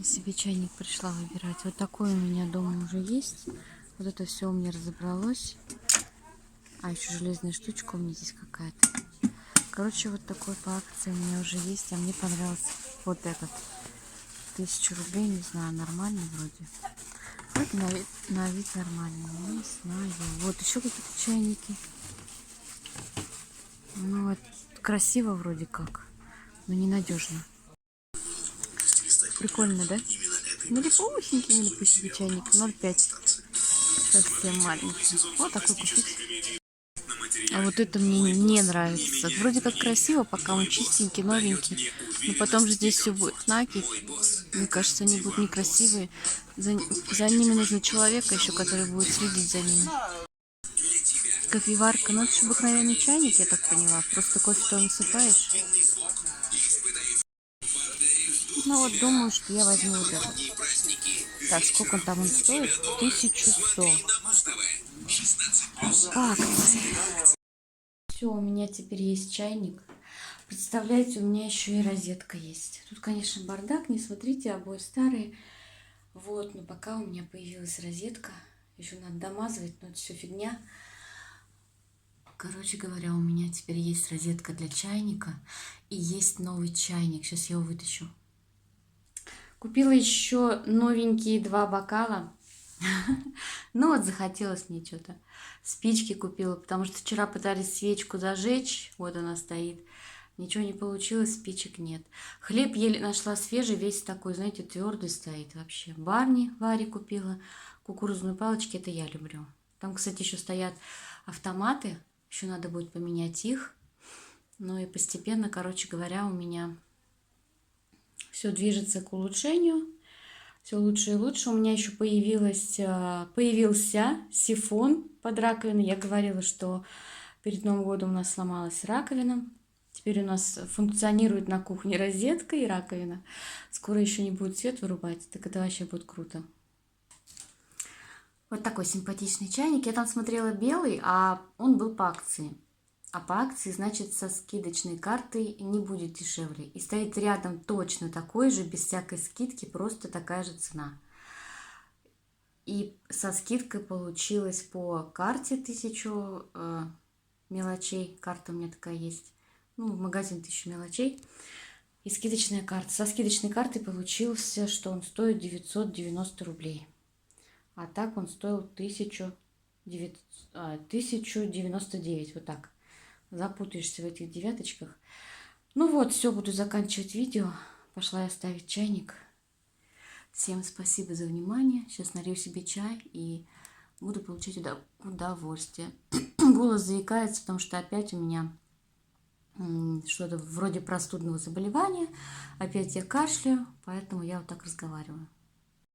Себе чайник пришла выбирать. Вот такой у меня дома уже есть. Вот это все у меня разобралось. А еще железная штучка у меня здесь какая-то. Короче, вот такой по акции у меня уже есть. А мне понравился вот этот. 1000 рублей, не знаю, нормальный вроде. Вроде на вид нормальный. Не знаю. Вот еще какие-то чайники. Ну вот красиво вроде как, но ненадежно. Прикольно, да? Милипусенький чайник, 0,5. Совсем маленький. Вот такой купить. А вот это мне не нравится. Вроде как красиво, пока он чистенький, новенький. Но потом же здесь все будет накипь. Мне кажется, они будут некрасивые. За ними нужно человека еще, который будет следить за ними. Кофеварка. Ну, это же обыкновенный чайник, я так поняла. Просто кофе туда насыпаешь. Ну вот, думаю, что я возьму вот этот. Так, сколько там он стоит? 1100. Как? Все, у меня теперь есть чайник. Представляете, у меня еще и розетка есть. Тут, конечно, бардак, не смотрите, обои старые. Вот, но пока у меня появилась розетка. Еще надо домазывать, но это все фигня. Короче говоря, у меня теперь есть розетка для чайника. И есть новый чайник. Сейчас я его вытащу. Купила еще новенькие 2 бокала. Ну вот захотелось мне что-то. Спички купила, потому что вчера пытались свечку зажечь. Вот она стоит. Ничего не получилось, спичек нет. Хлеб еле нашла свежий, весь такой, знаете, твердый стоит вообще. Барни Варе купила. Кукурузные палочки, это я люблю. Там, кстати, еще стоят автоматы. Еще надо будет поменять их. Ну и постепенно, короче говоря, у меня все движется к улучшению. Все лучше и лучше. У меня еще появился сифон под раковиной. Я говорила, что перед Новым годом у нас сломалась раковина. Теперь у нас функционирует на кухне розетка и раковина. Скоро еще не будет свет вырубать. Так это вообще будет круто. Вот такой симпатичный чайник. Я там смотрела белый, а он был по акции. А по акции, значит, со скидочной картой не будет дешевле. И стоит рядом точно такой же, без всякой скидки, просто такая же цена. И со скидкой получилось по карте 1000 мелочей. Карта у меня такая есть. Ну, в магазин 1000 мелочей. И скидочная карта. Со скидочной картой получился, что он стоит 990 рублей. А так он стоил 1099. Вот так. Запутаешься в этих девяточках. Ну вот, все, буду заканчивать видео. Пошла я ставить чайник. Всем спасибо за внимание. Сейчас налью себе чай и буду получать удовольствие. Голос заикается, потому что опять у меня что-то вроде простудного заболевания. Опять я кашляю, поэтому я вот так разговариваю.